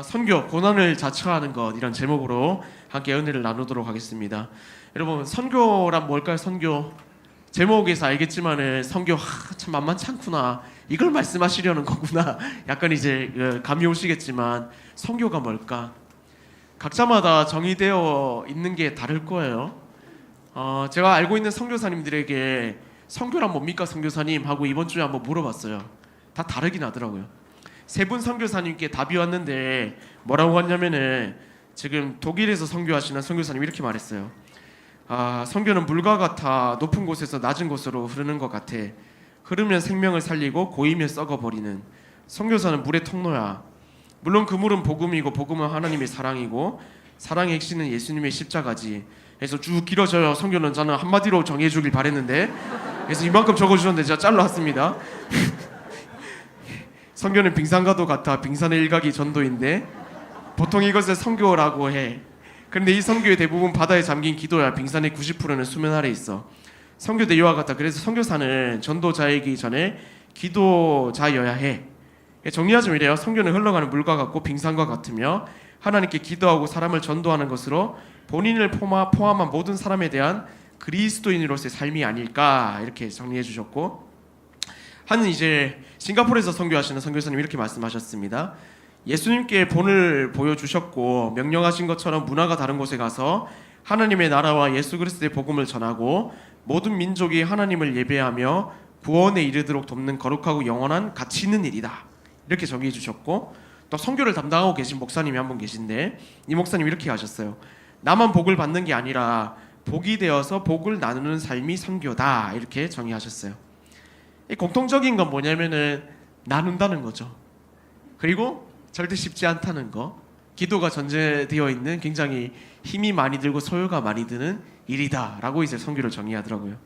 선교, 고난을 자처하는 것 이런 제목으로 함께 은혜를 나누도록 하겠습니다. 여러분, 선교란 뭘까요? 선교 제목에서 알겠지만은 선교 참 만만치 않구나, 이걸 말씀하시려는 거구나 약간 이제 감이 오시겠지만 선교가 뭘까? 각자마다 정의되어 있는 게 다를 거예요. 제가 알고 있는 선교사님들에게 선교란 뭡니까 선교사님 하고 이번 주에 한번 물어봤어요. 다 다르긴 하더라고요. 세 분 선교사님께 답이 왔는데 뭐라고 했냐면은, 지금 독일에서 선교하시는 선교사님 이렇게 말했어요. 선교는 물과 같아 높은 곳에서 낮은 곳으로 흐르는 것 같아. 흐르면 생명을 살리고 고이면 썩어버리는. 선교사는 물의 통로야. 물론 그 물은 복음이고 복음은 하나님의 사랑이고 사랑의 핵심은 예수님의 십자가지. 그래서 쭉 길어져요. 선교는 저는 한마디로 정해주길 바랬는데, 그래서 이만큼 적어주셨는데 제가 잘라왔습니다. 선교는 빙산과도 같아 빙산의 일각이 전도인데 보통 이것을 선교라고 해. 그런데 이 선교의 대부분 바다에 잠긴 기도야. 빙산의 90%는 수면 아래 있어. 선교도 이와 같다. 그래서 선교사는 전도자이기 전에 기도자여야 해. 정리하자면 이래요. 선교는 흘러가는 물과 같고 빙산과 같으며 하나님께 기도하고 사람을 전도하는 것으로 본인을 포함한 모든 사람에 대한 그리스도인으로서의 삶이 아닐까, 이렇게 정리해 주셨고, 한 이제 싱가포르에서 선교하시는 선교사님 이렇게 말씀하셨습니다. 예수님께 본을 보여주셨고 명령하신 것처럼 문화가 다른 곳에 가서 하나님의 나라와 예수 그리스도의 복음을 전하고 모든 민족이 하나님을 예배하며 구원에 이르도록 돕는 거룩하고 영원한 가치 있는 일이다, 이렇게 정의해 주셨고, 또 선교를 담당하고 계신 목사님이 한 분 계신데 이 목사님 이렇게 하셨어요. 나만 복을 받는 게 아니라 복이 되어서 복을 나누는 삶이 선교다, 이렇게 정의하셨어요. 이 공통적인 건 뭐냐면은 나눈다는 거죠. 그리고 절대 쉽지 않다는 거. 기도가 전제되어 있는 굉장히 힘이 많이 들고 소요가 많이 드는 일이다라고 이제 선교를 정의하더라고요.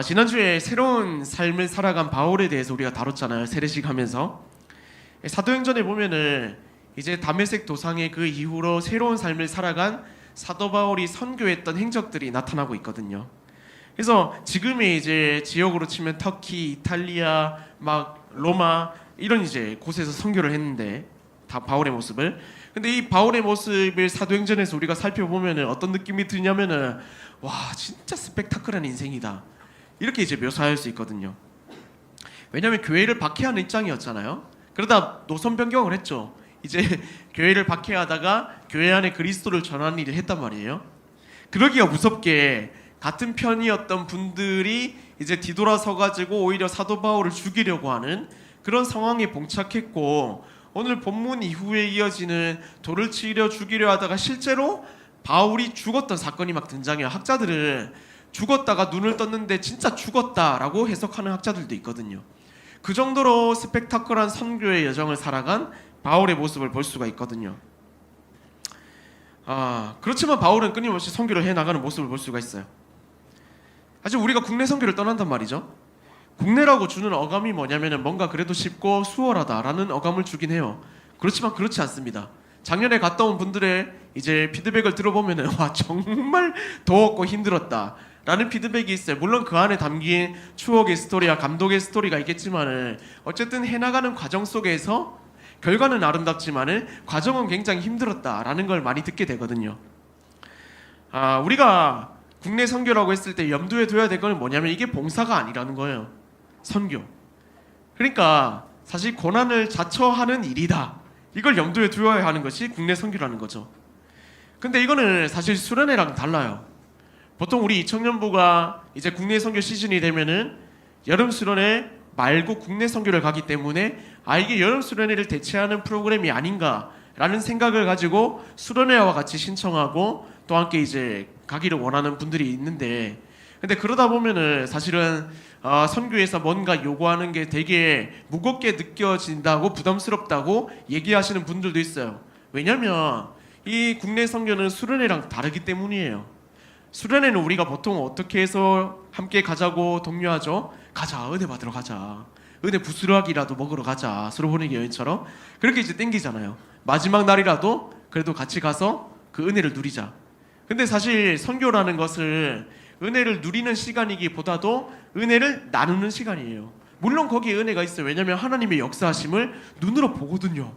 지난주에 새로운 삶을 살아간 바울에 대해서 우리가 다뤘잖아요. 세례식 하면서. 사도행전에 보면은 이제 다메섹 도상의 그 이후로 새로운 삶을 살아간 사도 바울이 선교했던 행적들이 나타나고 있거든요. 그래서 지금의 이제 지역으로 치면 터키, 이탈리아, 막 로마 이런 이제 곳에서 선교를 했는데, 다 바울의 모습을. 근데 이 바울의 모습을 사도행전에서 우리가 살펴보면은 어떤 느낌이 드냐면은, 와 진짜 스펙타클한 인생이다, 이렇게 이제 묘사할 수 있거든요. 왜냐하면 교회를 박해하는 입장이었잖아요. 그러다 노선 변경을 했죠. 이제 교회를 박해하다가 교회 안에 그리스도를 전하는 일을 했단 말이에요. 그러기가 무섭게 같은 편이었던 분들이 이제 뒤돌아서 가지고 오히려 사도 바울을 죽이려고 하는 그런 상황에 봉착했고, 오늘 본문 이후에 이어지는 돌을 치려 죽이려 하다가 실제로 바울이 죽었던 사건이 막 등장해요. 학자들은 죽었다가 눈을 떴는데 진짜 죽었다라고 해석하는 학자들도 있거든요. 그 정도로 스펙타클한 선교의 여정을 살아간 바울의 모습을 볼 수가 있거든요. 그렇지만 바울은 끊임없이 선교를 해나가는 모습을 볼 수가 있어요. 사실 우리가 국내 선교를 떠난단 말이죠. 국내라고 주는 어감이 뭐냐면은 뭔가 그래도 쉽고 수월하다라는 어감을 주긴 해요. 그렇지만 그렇지 않습니다. 작년에 갔다 온 분들의 이제 피드백을 들어보면은 와 정말 더웠고 힘들었다라는 피드백이 있어요. 물론 그 안에 담긴 추억의 스토리와 감동의 스토리가 있겠지만은 어쨌든 해나가는 과정 속에서 결과는 아름답지만은 과정은 굉장히 힘들었다라는 걸 많이 듣게 되거든요. 우리가 국내 선교라고 했을 때 염두에 둬야 될 건 뭐냐면 이게 봉사가 아니라는 거예요. 선교. 그러니까 사실 고난을 자처하는 일이다, 이걸 염두에 두어야 하는 것이 국내 선교라는 거죠. 근데 이거는 사실 수련회랑 달라요. 보통 우리 이청년부가 이제 국내 선교 시즌이 되면은 여름 수련회 말고 국내 선교를 가기 때문에 이게 여름 수련회를 대체하는 프로그램이 아닌가라는 생각을 가지고 수련회와 같이 신청하고 또 함께 이제 가기를 원하는 분들이 있는데, 근데 그러다 보면은 사실은 선교에서 뭔가 요구하는 게 되게 무겁게 느껴진다고 부담스럽다고 얘기하시는 분들도 있어요. 왜냐면 이 국내 선교는 수련회랑 다르기 때문이에요. 수련회는 우리가 보통 어떻게 해서 함께 가자고 독려하죠? 가자, 은혜 받으러 가자, 은혜 부스러기라도 먹으러 가자, 서로 보내기 여행처럼 그렇게 이제 땡기잖아요. 마지막 날이라도 그래도 같이 가서 그 은혜를 누리자. 근데 사실 선교라는 것을 은혜를 누리는 시간이기보다도 은혜를 나누는 시간이에요. 물론 거기에 은혜가 있어요. 왜냐하면 하나님의 역사하심을 눈으로 보거든요.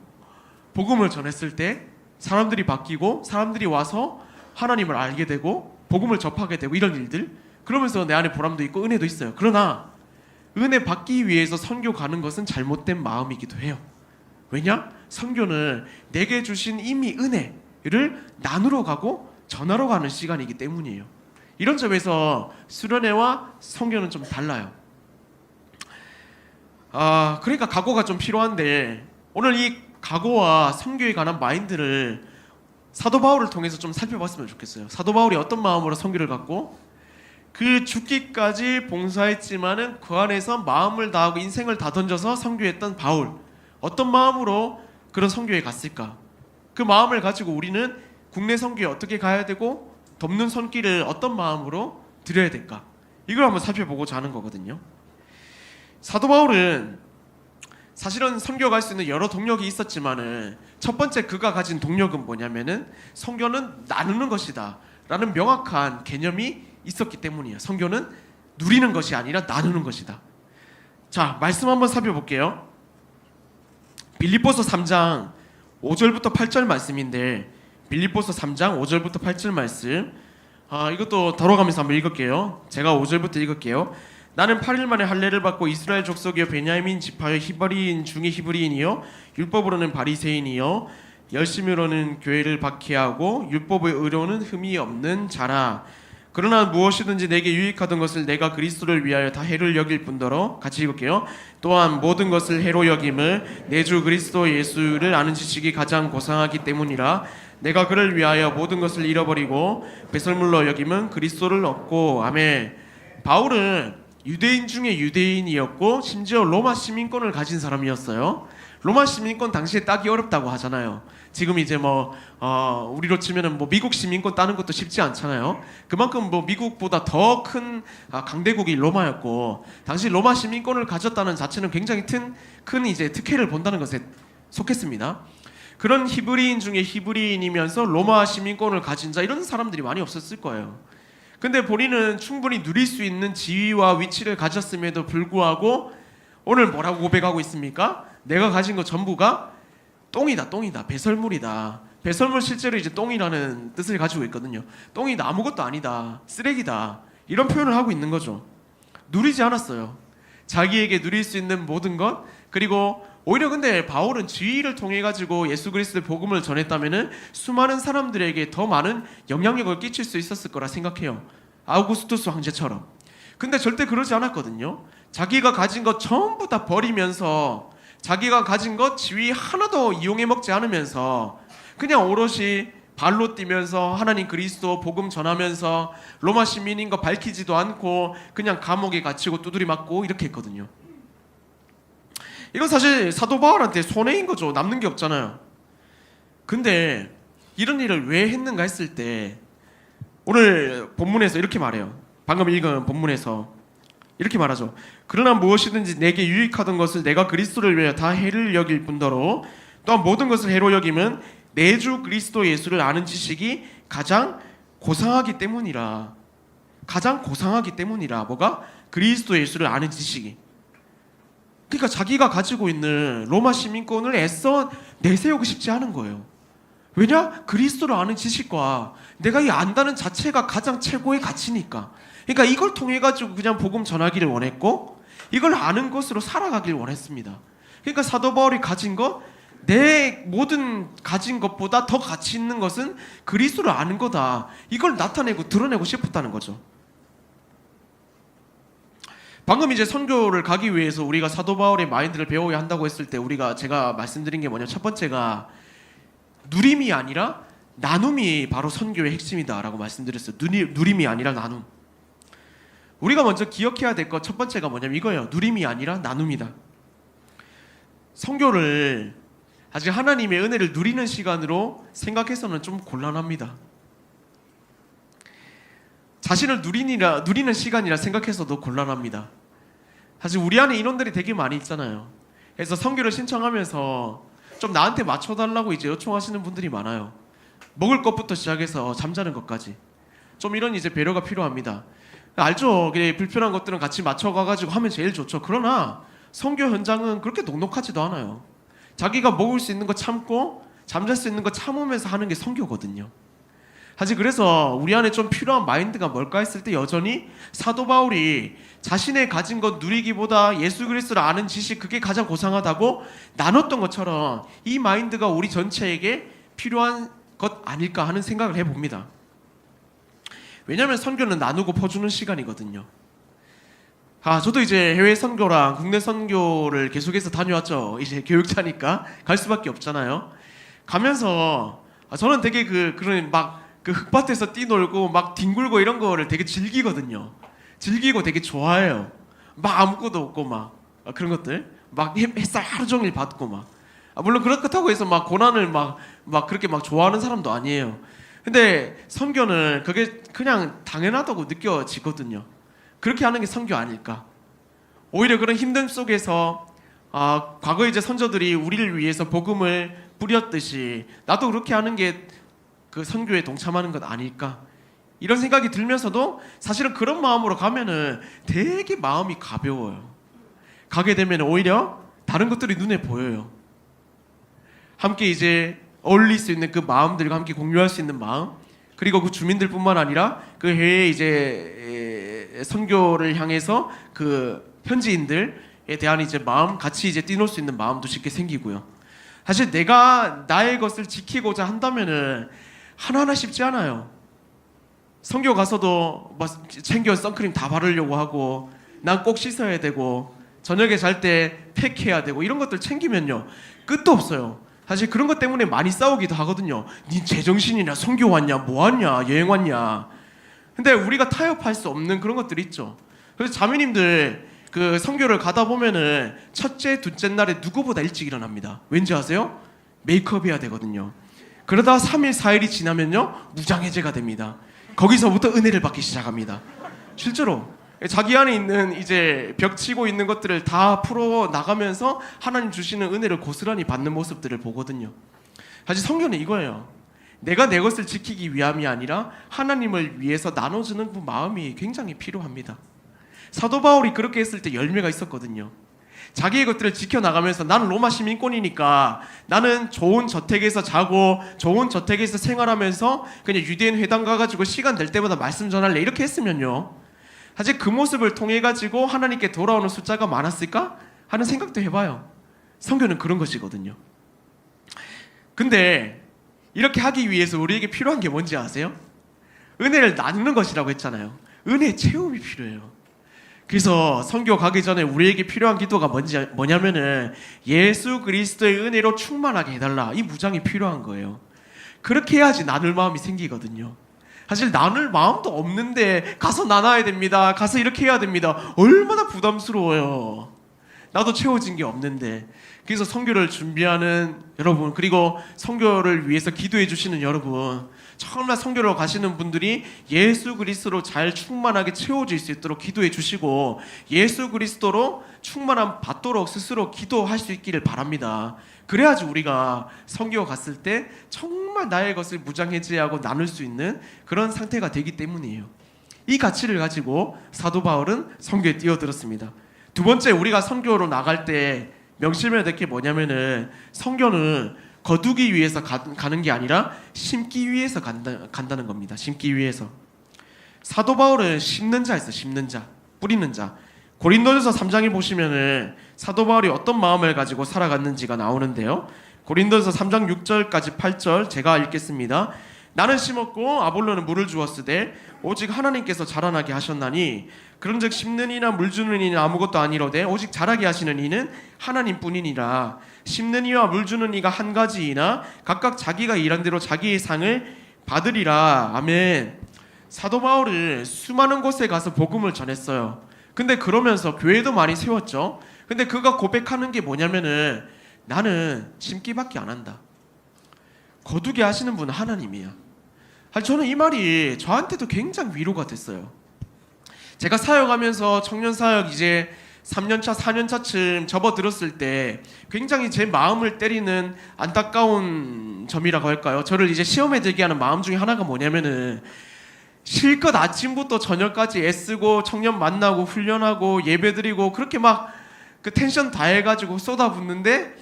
복음을 전했을 때 사람들이 바뀌고 사람들이 와서 하나님을 알게 되고 복음을 접하게 되고 이런 일들, 그러면서 내 안에 보람도 있고 은혜도 있어요. 그러나 은혜 받기 위해서 선교 가는 것은 잘못된 마음이기도 해요. 왜냐? 선교는 내게 주신 이미 은혜를 나누러 가고 전하러 가는 시간이기 때문이에요. 이런 점에서 수련회와 선교는 좀 달라요. 그러니까 각오가 좀 필요한데, 오늘 이 각오와 선교에 관한 마인드를 사도 바울을 통해서 좀 살펴봤으면 좋겠어요. 사도 바울이 어떤 마음으로 선교를 갔고, 그 죽기까지 봉사했지만은 그 안에서 마음을 다하고 인생을 다 던져서 선교했던 바울, 어떤 마음으로 그런 선교에 갔을까? 그 마음을 가지고 우리는 국내 선교에 어떻게 가야 되고 돕는 손길을 어떤 마음으로 드려야 될까? 이걸 한번 살펴보고자 하는 거거든요. 사도 바울은 사실은 선교 갈 수 있는 여러 동력이 있었지만은 첫 번째 그가 가진 동력은 뭐냐면은 선교는 나누는 것이다 라는 명확한 개념이 있었기 때문이에요. 선교는 누리는 것이 아니라 나누는 것이다. 자, 말씀 한번 살펴볼게요. 빌립보서 3장 5절부터 8절 말씀인데, 빌립보서 3장 5절부터 8절 말씀, 이것도 다뤄가면서 한번 읽을게요. 제가 5절부터 읽을게요. 나는 8일 만에 할례를 받고 이스라엘 족속이여 베냐민 지파여 히브리인 중에 히브리인이요 율법으로는 바리새인이요 열심으로는 교회를 박해하고 율법의 의로는 흠이 없는 자라. 그러나 무엇이든지 내게 유익하던 것을 내가 그리스도를 위하여 다 해를 여길 뿐더러, 같이 읽을게요. 또한 모든 것을 해로 여김을 내 주 그리스도 예수를 아는 지식이 가장 고상하기 때문이라. 내가 그를 위하여 모든 것을 잃어버리고 배설물로 여김은 그리스도를 얻고. 아멘. 바울은 유대인 중에 유대인이었고 심지어 로마 시민권을 가진 사람이었어요. 로마 시민권 당시에 따기 어렵다고 하잖아요. 지금 이제 우리로 치면은 미국 시민권 따는 것도 쉽지 않잖아요. 그만큼 미국보다 더 큰 강대국이 로마였고, 당시 로마 시민권을 가졌다는 자체는 굉장히 큰 이제 특혜를 본다는 것에 속했습니다. 그런 히브리인 중에 히브리인이면서 로마 시민권을 가진 자, 이런 사람들이 많이 없었을 거예요. 근데 본인은 충분히 누릴 수 있는 지위와 위치를 가졌음에도 불구하고 오늘 뭐라고 고백하고 있습니까? 내가 가진 것 전부가 똥이다, 배설물이다. 배설물 실제로 이제 똥이라는 뜻을 가지고 있거든요. 똥이다, 아무것도 아니다, 쓰레기다, 이런 표현을 하고 있는 거죠. 누리지 않았어요. 자기에게 누릴 수 있는 모든 것. 그리고 오히려 근데 바울은 지위를 통해 가지고 예수 그리스도의 복음을 전했다면은 수많은 사람들에게 더 많은 영향력을 끼칠 수 있었을 거라 생각해요. 아우구스투스 황제처럼. 근데 절대 그러지 않았거든요. 자기가 가진 것 전부 다 버리면서, 자기가 가진 것 지위 하나도 이용해 먹지 않으면서 그냥 오롯이 발로 뛰면서 하나님 그리스도 복음 전하면서 로마 시민인 거 밝히지도 않고 그냥 감옥에 갇히고 두드리 맞고 이렇게 했거든요. 이건 사실 사도 바울한테 손해인 거죠. 남는 게 없잖아요. 근데 이런 일을 왜 했는가 했을 때 오늘 본문에서 이렇게 말해요. 방금 읽은 본문에서 이렇게 말하죠. 그러나 무엇이든지 내게 유익하던 것을 내가 그리스도를 위하여 다 해를 여길 뿐더러 또한 모든 것을 해로 여김은 내 주 그리스도 예수를 아는 지식이 가장 고상하기 때문이라. 가장 고상하기 때문이라. 뭐가? 그리스도 예수를 아는 지식이. 그러니까 자기가 가지고 있는 로마 시민권을 애써 내세우고 싶지 않은 거예요. 왜냐? 그리스도를 아는 지식과 내가 이 안다는 자체가 가장 최고의 가치니까. 그러니까 이걸 통해 가지고 그냥 복음 전하기를 원했고, 이걸 아는 것으로 살아가길 원했습니다. 그러니까 사도 바울이 가진 것, 내 모든 가진 것보다 더 가치 있는 것은 그리스도를 아는 거다. 이걸 나타내고 드러내고 싶었다는 거죠. 방금 이제 선교를 가기 위해서 우리가 사도 바울의 마인드를 배워야 한다고 했을 때 제가 말씀드린 게 뭐냐면, 첫 번째가 누림이 아니라 나눔이 바로 선교의 핵심이다라고 말씀드렸어요. 누림이 아니라 나눔. 우리가 먼저 기억해야 될 것 첫 번째가 뭐냐면 이거예요. 누림이 아니라 나눔이다. 선교를 아직 하나님의 은혜를 누리는 시간으로 생각해서는 좀 곤란합니다. 자신을 누리는 시간이라 생각해서도 곤란합니다. 사실 우리 안에 인원들이 되게 많이 있잖아요. 그래서 선교를 신청하면서 좀 나한테 맞춰달라고 이제 요청하시는 분들이 많아요. 먹을 것부터 시작해서 잠자는 것까지 좀 이런 이제 배려가 필요합니다. 알죠? 불편한 것들은 같이 맞춰가가지고 하면 제일 좋죠. 그러나 선교 현장은 그렇게 녹록하지도 않아요. 자기가 먹을 수 있는 거 참고 잠잘 수 있는 거 참으면서 하는 게 선교거든요. 사실 그래서 우리 안에 좀 필요한 마인드가 뭘까 했을 때 여전히 사도 바울이 자신의 가진 것 누리기보다 예수 그리스도를 아는 지식, 그게 가장 고상하다고 나눴던 것처럼 이 마인드가 우리 전체에게 필요한 것 아닐까 하는 생각을 해봅니다. 왜냐하면 선교는 나누고 퍼주는 시간이거든요. 저도 이제 해외 선교랑 국내 선교를 계속해서 다녀왔죠. 이제 교육자니까 갈 수밖에 없잖아요. 가면서 저는 되게 그런 막 그 흙밭에서 뛰놀고 막 뒹굴고 이런 거를 되게 즐기거든요. 즐기고 되게 좋아해요. 막 아무것도 없고 막 그런 것들, 막 햇살 하루 종일 받고 막 물론 그렇다고 해서 막 고난을 막 그렇게 막 좋아하는 사람도 아니에요. 근데 선교는 그게 그냥 당연하다고 느껴지거든요. 그렇게 하는 게 선교 아닐까? 오히려 그런 힘듦 속에서 과거 이제 선조들이 우리를 위해서 복음을 뿌렸듯이 나도 그렇게 하는 게 그 선교에 동참하는 것 아닐까? 이런 생각이 들면서도 사실은 그런 마음으로 가면은 되게 마음이 가벼워요. 가게 되면 오히려 다른 것들이 눈에 보여요. 함께 이제 어울릴 수 있는 그 마음들과 함께 공유할 수 있는 마음, 그리고 그 주민들뿐만 아니라 그 해외 이제 선교를 향해서 그 현지인들에 대한 이제 마음, 같이 이제 뛰놀 수 있는 마음도 쉽게 생기고요. 사실 내가 나의 것을 지키고자 한다면은 하나하나 쉽지 않아요. 선교 가서도 막 챙겨 선크림 다 바르려고 하고, 난 꼭 씻어야 되고, 저녁에 잘 때 팩해야 되고, 이런 것들 챙기면요 끝도 없어요. 사실 그런 것 때문에 많이 싸우기도 하거든요. 니 제정신이냐, 선교 왔냐, 뭐 왔냐, 여행 왔냐. 근데 우리가 타협할 수 없는 그런 것들이 있죠. 그래서 자매님들 그 선교를 가다 보면은 첫째, 둘째 날에 누구보다 일찍 일어납니다. 왠지 아세요? 메이크업 해야 되거든요. 그러다 3일, 4일이 지나면요 무장해제가 됩니다. 거기서부터 은혜를 받기 시작합니다. 실제로 자기 안에 있는 이제 벽치고 있는 것들을 다 풀어 나가면서 하나님 주시는 은혜를 고스란히 받는 모습들을 보거든요. 사실 선교는 이거예요. 내가 내 것을 지키기 위함이 아니라 하나님을 위해서 나눠주는 그 마음이 굉장히 필요합니다. 사도 바울이 그렇게 했을 때 열매가 있었거든요. 자기의 것들을 지켜나가면서 나는 로마 시민권이니까 나는 좋은 저택에서 자고 좋은 저택에서 생활하면서 그냥 유대인 회당 가가지고 시간 될 때마다 말씀 전할래, 이렇게 했으면요 사실 그 모습을 통해 가지고 하나님께 돌아오는 숫자가 많았을까 하는 생각도 해봐요. 선교는 그런 것이거든요. 근데 이렇게 하기 위해서 우리에게 필요한 게 뭔지 아세요? 은혜를 나누는 것이라고 했잖아요. 은혜의 체험이 필요해요. 그래서 선교 가기 전에 우리에게 필요한 기도가 뭐냐면은 예수 그리스도의 은혜로 충만하게 해달라, 이 무장이 필요한 거예요. 그렇게 해야지 나눌 마음이 생기거든요. 사실 나눌 마음도 없는데 가서 나눠야 됩니다, 가서 이렇게 해야 됩니다, 얼마나 부담스러워요. 나도 채워진 게 없는데. 그래서 선교를 준비하는 여러분, 그리고 선교를 위해서 기도해 주시는 여러분, 정말 선교로 가시는 분들이 예수 그리스도로 잘 충만하게 채워질 수 있도록 기도해 주시고 예수 그리스도로 충만함 받도록 스스로 기도할 수 있기를 바랍니다. 그래야지 우리가 선교 갔을 때 정말 나의 것을 무장해제하고 나눌 수 있는 그런 상태가 되기 때문이에요. 이 가치를 가지고 사도 바울은 선교에 뛰어들었습니다. 두 번째, 우리가 선교로 나갈 때 명심해야 될 게 뭐냐면은 선교는 거두기 위해서 가는 게 아니라 심기 위해서 간다는 겁니다. 심기 위해서. 사도 바울은 심는 자였어요. 심는 자, 뿌리는 자. 고린도전서 3장에 보시면은 사도 바울이 어떤 마음을 가지고 살아갔는지가 나오는데요. 고린도전서 3장 6절까지 8절 제가 읽겠습니다. 나는 심었고 아볼로는 물을 주었으되 오직 하나님께서 자라나게 하셨나니 그런즉 심는 이나 물 주는 이는 아무것도 아니로되 오직 자라게 하시는 이는 하나님뿐이니라. 심는 이와 물 주는 이가 한 가지이나 각각 자기가 일한 대로 자기의 상을 받으리라. 아멘. 사도 바울은 수많은 곳에 가서 복음을 전했어요. 근데 그러면서 교회도 많이 세웠죠. 근데 그가 고백하는 게 뭐냐면은 나는 심기밖에 안 한다. 거두게 하시는 분은 하나님이야. 저는 이 말이 저한테도 굉장히 위로가 됐어요. 제가 사역하면서 청년사역 이제 3년차, 4년차쯤 접어들었을 때 굉장히 제 마음을 때리는 안타까운 점이라고 할까요? 저를 이제 시험에 들게 하는 마음 중에 하나가 뭐냐면은 실컷 아침부터 저녁까지 애쓰고 청년 만나고 훈련하고 예배드리고 그렇게 막 그 텐션 다 해가지고 쏟아붓는데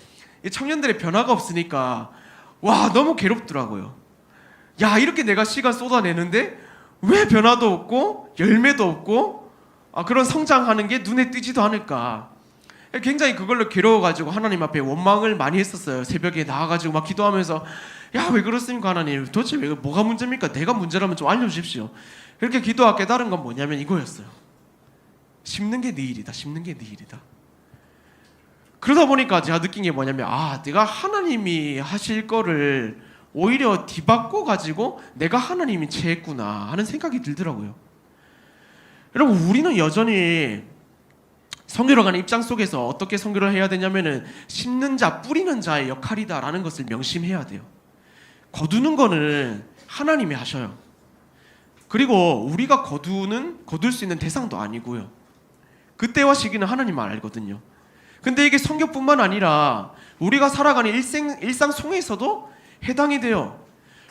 이 청년들의 변화가 없으니까 와, 너무 괴롭더라고요. 야, 이렇게 내가 시간 쏟아내는데 왜 변화도 없고 열매도 없고 그런 성장하는 게 눈에 띄지도 않을까. 굉장히 그걸로 괴로워가지고 하나님 앞에 원망을 많이 했었어요. 새벽에 나와가지고 막 기도하면서 야, 왜 그렇습니까 하나님, 도대체 뭐가 문제입니까? 내가 문제라면 좀 알려주십시오. 그렇게 기도하고 깨달은 건 뭐냐면 이거였어요. 심는 게 네 일이다. 심는 게 네 일이다. 그러다 보니까 제가 느낀 게 뭐냐면 내가 하나님이 하실 거를 오히려 뒤바꿔 가지고 내가 하나님이 체했구나 하는 생각이 들더라고요. 여러분, 우리는 여전히 선교로 가는 입장 속에서 어떻게 선교를 해야 되냐면은 심는 자, 뿌리는 자의 역할이다라는 것을 명심해야 돼요. 거두는 거는 하나님이 하셔요. 그리고 우리가 거둘 수 있는 대상도 아니고요. 그때와 시기는 하나님만 알거든요. 근데 이게 선교뿐만 아니라 우리가 살아가는 일상 속에서도 해당이 돼요.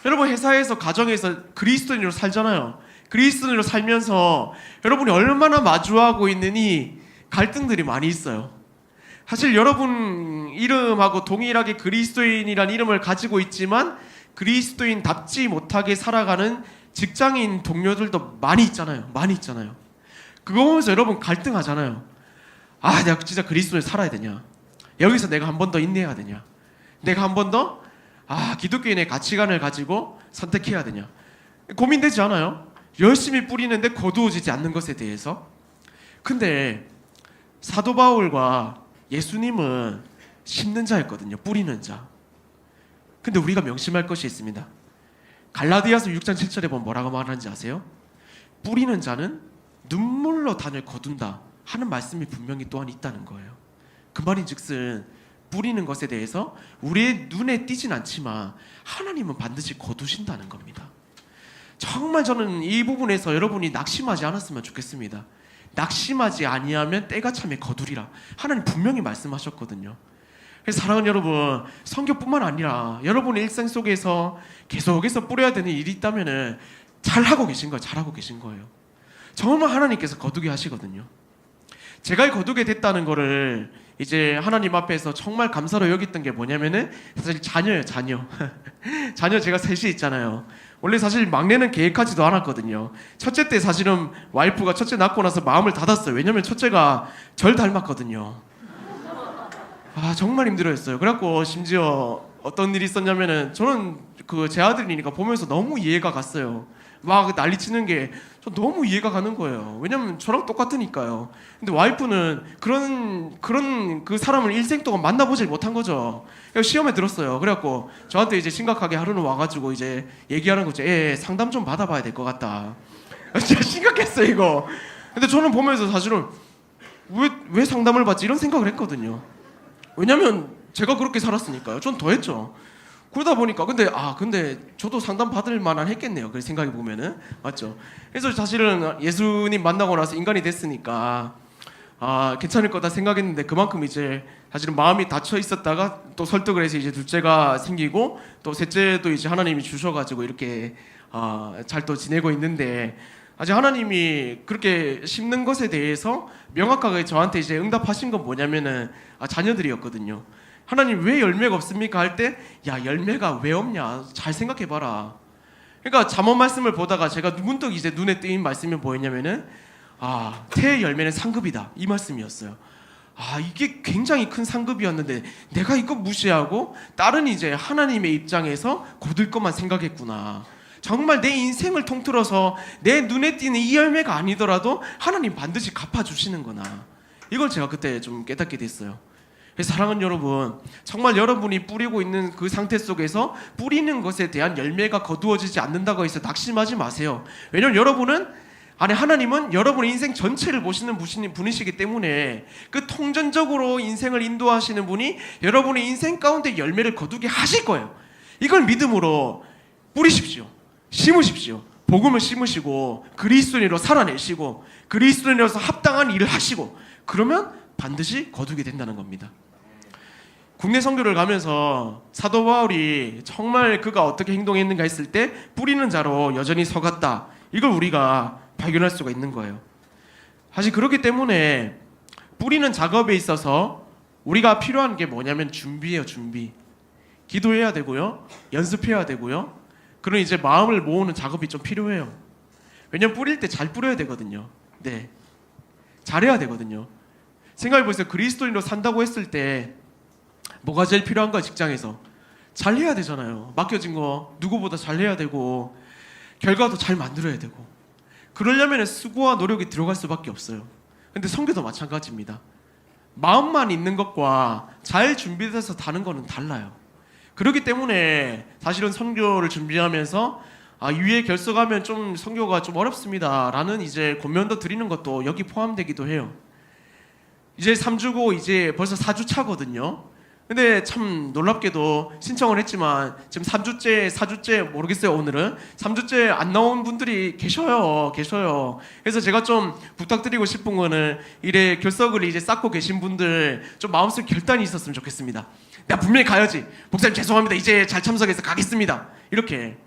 여러분, 회사에서 가정에서 그리스도인으로 살잖아요. 그리스도인으로 살면서 여러분이 얼마나 마주하고 있는 이 갈등들이 많이 있어요. 사실 여러분 이름하고 동일하게 그리스도인이라는 이름을 가지고 있지만 그리스도인답지 못하게 살아가는 직장인 동료들도 많이 있잖아요. 많이 있잖아요. 그거 보면서 여러분 갈등하잖아요. 내가 진짜 그리스도인을 살아야 되냐? 여기서 내가 한 번 더 인내해야 되냐? 내가 한 번 더 기독교인의 가치관을 가지고 선택해야 되냐? 고민되지 않아요? 열심히 뿌리는데 거두어지지 않는 것에 대해서. 근데 사도 바울과 예수님은 심는 자였거든요. 뿌리는 자. 근데 우리가 명심할 것이 있습니다. 갈라디아서 6장 7절에 보면 뭐라고 말하는지 아세요? 뿌리는 자는 눈물로 단을 거둔다 하는 말씀이 분명히 또한 있다는 거예요. 그 말인즉슨 뿌리는 것에 대해서 우리의 눈에 띄진 않지만 하나님은 반드시 거두신다는 겁니다. 정말 저는 이 부분에서 여러분이 낙심하지 않았으면 좋겠습니다. 낙심하지 아니하면 때가 차면 거두리라. 하나님 분명히 말씀하셨거든요. 그래서 사랑하는 여러분, 선교뿐만 아니라 여러분의 일상 속에서 계속해서 뿌려야 되는 일이 있다면 잘하고 계신 거예요. 잘하고 계신 거예요. 정말 하나님께서 거두게 하시거든요. 제가 거두게 됐다는 거를 이제 하나님 앞에서 정말 감사로 여겼던 게 뭐냐면은 사실 자녀예요. 자녀. 자녀 제가 셋이 있잖아요. 원래 사실 막내는 계획하지도 않았거든요. 첫째 때 사실은 와이프가 첫째 낳고 나서 마음을 닫았어요. 왜냐면 첫째가 절 닮았거든요. 정말 힘들어했어요. 그래갖고 심지어 어떤 일이 있었냐면은 저는 제 아들이니까 보면서 너무 이해가 갔어요. 막 난리치는 게 저 너무 이해가 가는 거예요. 왜냐면 저랑 똑같으니까요. 근데 와이프는 그런 그 사람을 일생 동안 만나보질 못한 거죠. 시험에 들었어요. 그래갖고 저한테 이제 심각하게 하루는 와가지고 이제 얘기하는 거죠. 상담 좀 받아봐야 될 것 같다. 진짜 심각했어요 이거. 근데 저는 보면서 사실은 왜 상담을 받지 이런 생각을 했거든요. 왜냐면 제가 그렇게 살았으니까요. 전 더 했죠. 그러다 보니까 근데 저도 상담 받을 만한 했겠네요. 그 생각해 보면은 맞죠. 그래서 사실은 예수님 만나고 나서 인간이 됐으니까 괜찮을 거다 생각했는데 그만큼 이제 사실은 마음이 닫혀 있었다가 또 설득을 해서 이제 둘째가 생기고 또 셋째도 이제 하나님이 주셔가지고 이렇게 잘 또 지내고 있는데 아직 하나님이 그렇게 심는 것에 대해서 명확하게 저한테 이제 응답하신 건 뭐냐면은 자녀들이었거든요. 하나님 왜 열매가 없습니까? 할 때 열매가 왜 없냐 잘 생각해봐라. 그러니까 잠언 말씀을 보다가 제가 문득 이제 눈에 띄는 말씀이 뭐였냐면은 태의 열매는 상급이다 이 말씀이었어요. 이게 굉장히 큰 상급이었는데 내가 이거 무시하고 다른 이제 하나님의 입장에서 거둘 것만 생각했구나. 정말 내 인생을 통틀어서 내 눈에 띄는 이 열매가 아니더라도 하나님 반드시 갚아주시는구나. 이걸 제가 그때 좀 깨닫게 됐어요. 사랑하는 여러분, 정말 여러분이 뿌리고 있는 그 상태 속에서 뿌리는 것에 대한 열매가 거두어지지 않는다고 해서 낙심하지 마세요. 왜냐면 하나님은 여러분의 인생 전체를 보시는 분이시기 때문에 그 통전적으로 인생을 인도하시는 분이 여러분의 인생 가운데 열매를 거두게 하실 거예요. 이걸 믿음으로 뿌리십시오. 심으십시오. 복음을 심으시고 그리스도인으로 살아내시고 그리스도인으로서 합당한 일을 하시고 그러면 반드시 거두게 된다는 겁니다. 국내 선교를 가면서 사도 바울이 정말 그가 어떻게 행동했는가 했을 때 뿌리는 자로 여전히 서갔다. 이걸 우리가 발견할 수가 있는 거예요. 사실 그렇기 때문에 뿌리는 작업에 있어서 우리가 필요한 게 뭐냐면 준비예요. 준비. 기도해야 되고요. 연습해야 되고요. 그런 이제 마음을 모으는 작업이 좀 필요해요. 왜냐면 뿌릴 때 잘 뿌려야 되거든요. 네, 잘해야 되거든요. 생각해보세요. 그리스도인으로 산다고 했을 때 뭐가 제일 필요한가? 직장에서 잘해야 되잖아요. 맡겨진 거 누구보다 잘해야 되고 결과도 잘 만들어야 되고, 그러려면 수고와 노력이 들어갈 수밖에 없어요. 근데 선교도 마찬가지입니다. 마음만 있는 것과 잘 준비돼서 다는 거는 달라요. 그렇기 때문에 사실은 선교를 준비하면서 위에 결석하면 좀 선교가 좀 어렵습니다 라는 이제 권면도 드리는 것도 여기 포함되기도 해요. 이제 3주고 이제 벌써 4주 차거든요. 근데 참 놀랍게도 신청을 했지만 지금 3주째 4주째 모르겠어요. 오늘은 3주째 안 나온 분들이 계셔요. 그래서 제가 좀 부탁드리고 싶은 거는 이래 결석을 이제 쌓고 계신 분들 좀 마음속 결단이 있었으면 좋겠습니다. 내가 분명히 가야지. 목사님 죄송합니다. 이제 잘 참석해서 가겠습니다. 이렇게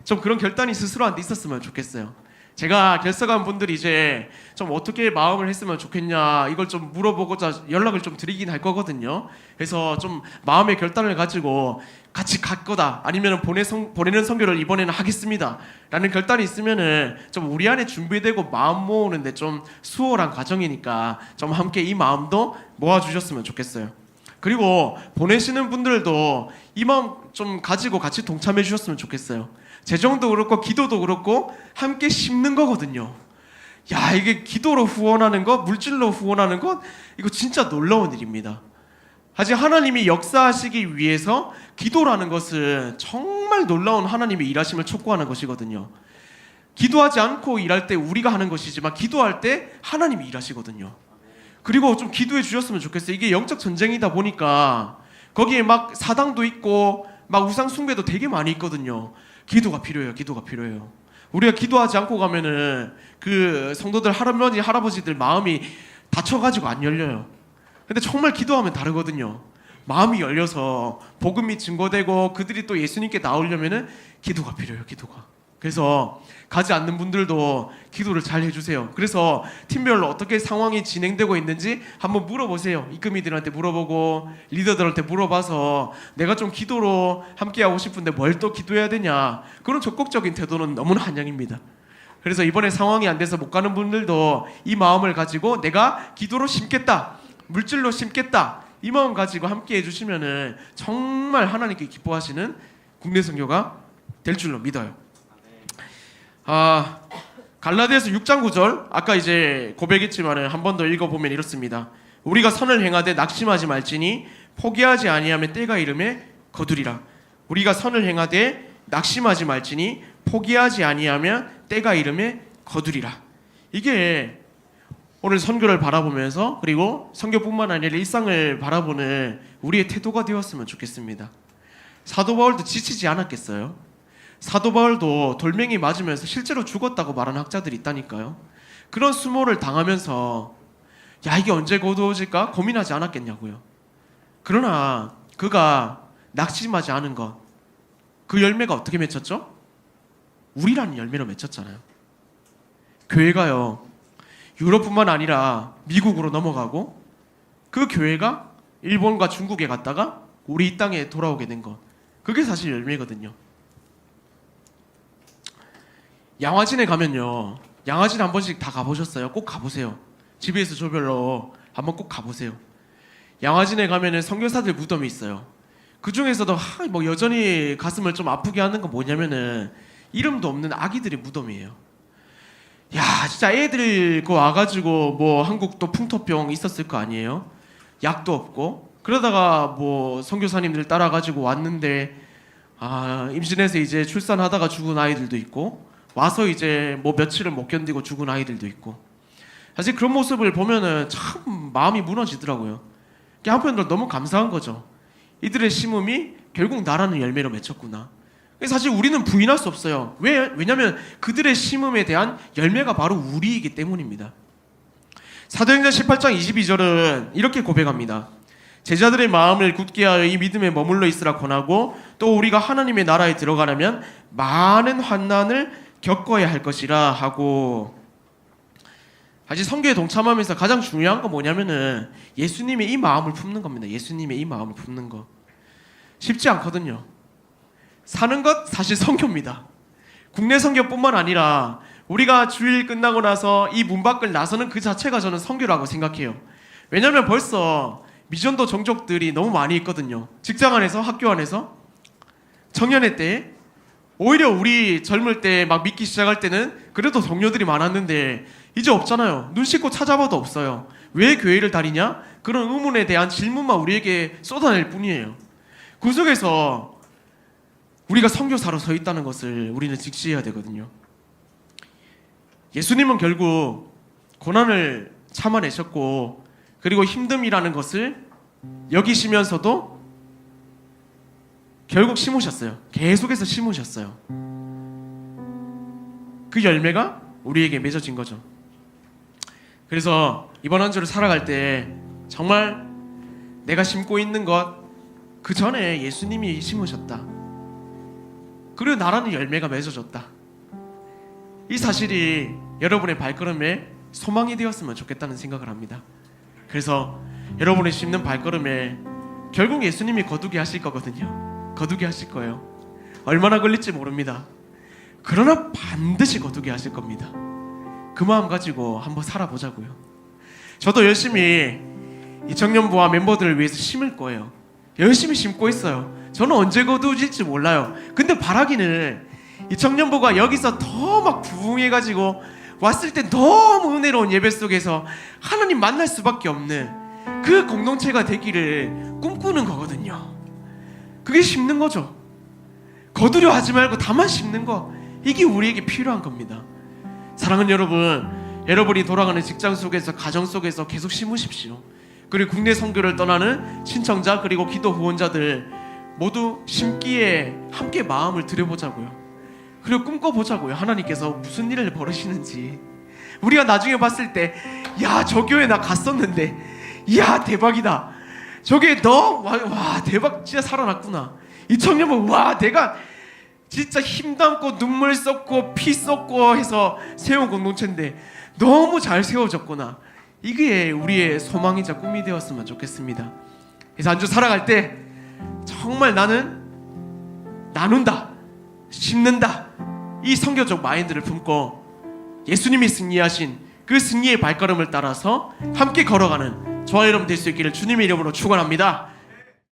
좀 그런 결단이 스스로한테 있었으면 좋겠어요. 제가 결석한 분들이 이제 좀 어떻게 마음을 했으면 좋겠냐 이걸 좀 물어보고자 연락을 좀 드리긴 할 거거든요. 그래서 좀 마음의 결단을 가지고 같이 갈 거다, 아니면 보내는 선교를 이번에는 하겠습니다 라는 결단이 있으면은 좀 우리 안에 준비되고 마음 모으는데 좀 수월한 과정이니까 좀 함께 이 마음도 모아주셨으면 좋겠어요. 그리고 보내시는 분들도 이 마음 좀 가지고 같이 동참해 주셨으면 좋겠어요. 재정도 그렇고 기도도 그렇고 함께 심는 거거든요. 야, 이게 기도로 후원하는 것, 물질로 후원하는 것, 이거 진짜 놀라운 일입니다. 하지만 하나님이 역사하시기 위해서 기도라는 것은 정말 놀라운 하나님의 일하심을 촉구하는 것이거든요. 기도하지 않고 일할 때 우리가 하는 것이지만 기도할 때 하나님이 일하시거든요. 그리고 좀 기도해 주셨으면 좋겠어요. 이게 영적 전쟁이다 보니까 거기에 막 사당도 있고 막 우상 숭배도 되게 많이 있거든요. 기도가 필요해요. 우리가 기도하지 않고 가면은 그 성도들 할머니 할아버지들 마음이 닫혀가지고 안 열려요. 근데 정말 기도하면 다르거든요. 마음이 열려서 복음이 증거되고 그들이 또 예수님께 나오려면은 기도가 필요해요. 그래서 가지 않는 분들도 기도를 잘 해주세요. 그래서 팀별로 어떻게 상황이 진행되고 있는지 한번 물어보세요. 이끄미들한테 물어보고 리더들한테 물어봐서 내가 좀 기도로 함께하고 싶은데 뭘 또 기도해야 되냐, 그런 적극적인 태도는 너무나 환영입니다. 그래서 이번에 상황이 안 돼서 못 가는 분들도 이 마음을 가지고 내가 기도로 심겠다, 물질로 심겠다, 이 마음 가지고 함께 해주시면은 정말 하나님께 기뻐하시는 국내 선교가 될 줄로 믿어요. 갈라디아서 6장 9절 아까 이제 고백했지만은 한 번 더 읽어보면 이렇습니다. 우리가 선을 행하되 낙심하지 말지니 포기하지 아니하면 때가 이름에 거두리라. 우리가 선을 행하되 낙심하지 말지니 포기하지 아니하면 때가 이름에 거두리라. 이게 오늘 선교를 바라보면서 그리고 선교뿐만 아니라 일상을 바라보는 우리의 태도가 되었으면 좋겠습니다. 사도 바울도 지치지 않았겠어요? 사도 바울도 돌멩이 맞으면서 실제로 죽었다고 말하는 학자들이 있다니까요. 그런 수모를 당하면서 야, 이게 언제 거두어질까 고민하지 않았겠냐고요. 그러나 그가 낙심하지 않은 것, 그 열매가 어떻게 맺혔죠? 우리라는 열매로 맺혔잖아요. 교회가요, 유럽뿐만 아니라 미국으로 넘어가고 그 교회가 일본과 중국에 갔다가 우리 이 땅에 돌아오게 된 것, 그게 사실 열매거든요. 양화진에 가면요, 양화진 한 번씩 다 가보셨어요? 꼭 가보세요. GBS 조별로 한번 꼭 가보세요. 양화진에 가면은 선교사들 무덤이 있어요. 그 중에서도 뭐 여전히 가슴을 좀 아프게 하는 건 뭐냐면은 이름도 없는 아기들의 무덤이에요. 야, 진짜 애들 그 와가지고 뭐 한국도 풍토병 있었을 거 아니에요? 약도 없고 그러다가 뭐 선교사님들 따라가지고 왔는데 임신해서 이제 출산하다가 죽은 아이들도 있고 와서 이제 뭐 며칠을 못 견디고 죽은 아이들도 있고, 사실 그런 모습을 보면은 참 마음이 무너지더라고요. 한편으로 너무 감사한 거죠. 이들의 심음이 결국 나라는 열매로 맺혔구나. 사실 우리는 부인할 수 없어요. 왜냐하면 그들의 심음에 대한 열매가 바로 우리이기 때문입니다. 사도행전 18장 22절은 이렇게 고백합니다. 제자들의 마음을 굳게 하여 이 믿음에 머물러 있으라 권하고 또 우리가 하나님의 나라에 들어가려면 많은 환난을 겪어야 할 것이라 하고, 사실 선교에 동참하면서 가장 중요한 건 뭐냐면은 예수님의 이 마음을 품는 겁니다. 예수님의 이 마음을 품는 거. 쉽지 않거든요. 사는 것 사실 선교입니다. 국내 선교뿐만 아니라 우리가 주일 끝나고 나서 이 문 밖을 나서는 그 자체가 저는 선교라고 생각해요. 왜냐하면 벌써 미전도 종족들이 너무 많이 있거든요. 직장 안에서, 학교 안에서. 청년회 때 오히려 우리 젊을 때 막 믿기 시작할 때는 그래도 동료들이 많았는데 이제 없잖아요. 눈 씻고 찾아봐도 없어요. 왜 교회를 다니냐? 그런 의문에 대한 질문만 우리에게 쏟아낼 뿐이에요. 그 속에서 우리가 선교사로 서 있다는 것을 우리는 직시해야 되거든요. 예수님은 결국 고난을 참아내셨고, 그리고 힘듦이라는 것을 여기시면서도 결국 심으셨어요. 계속해서 심으셨어요. 그 열매가 우리에게 맺어진 거죠. 그래서 이번 한 주를 살아갈 때 정말 내가 심고 있는 것 그 전에 예수님이 심으셨다. 그리고 나라는 열매가 맺어졌다. 이 사실이 여러분의 발걸음에 소망이 되었으면 좋겠다는 생각을 합니다. 그래서 여러분이 심는 발걸음에 결국 예수님이 거두게 하실 거거든요. 거두게 하실 거예요. 얼마나 걸릴지 모릅니다. 그러나 반드시 거두게 하실 겁니다. 그 마음 가지고 한번 살아보자고요. 저도 열심히 이 청년부와 멤버들을 위해서 심을 거예요. 열심히 심고 있어요. 저는 언제 거두질지 몰라요. 근데 바라기는 이 청년부가 여기서 더 막 부흥해가지고 왔을 때 너무 은혜로운 예배 속에서 하나님 만날 수밖에 없는 그 공동체가 되기를 꿈꾸는 거거든요. 그게 심는 거죠. 거두려 하지 말고 다만 심는 거, 이게 우리에게 필요한 겁니다. 사랑하는 여러분, 여러분이 돌아가는 직장 속에서, 가정 속에서 계속 심으십시오. 그리고 국내 선교를 떠나는 신청자 그리고 기도 후원자들 모두 심기에 함께 마음을 들여보자고요. 그리고 꿈꿔보자고요. 하나님께서 무슨 일을 벌이시는지. 우리가 나중에 봤을 때, 야, 저 교회 나 갔었는데, 야, 대박이다. 저게 와, 대박, 진짜 살아났구나. 이 청년은, 와, 내가 진짜 힘 담고 눈물 쏟고 피 쏟고 해서 세운 공동체인데 너무 잘 세워졌구나. 이게 우리의 소망이자 꿈이 되었으면 좋겠습니다. 그래서 한 주 살아갈 때 정말 나는 나눈다, 심는다, 이 선교적 마인드를 품고 예수님이 승리하신 그 승리의 발걸음을 따라서 함께 걸어가는 저와 여러분 될 수 있기를 주님의 이름으로 축원합니다.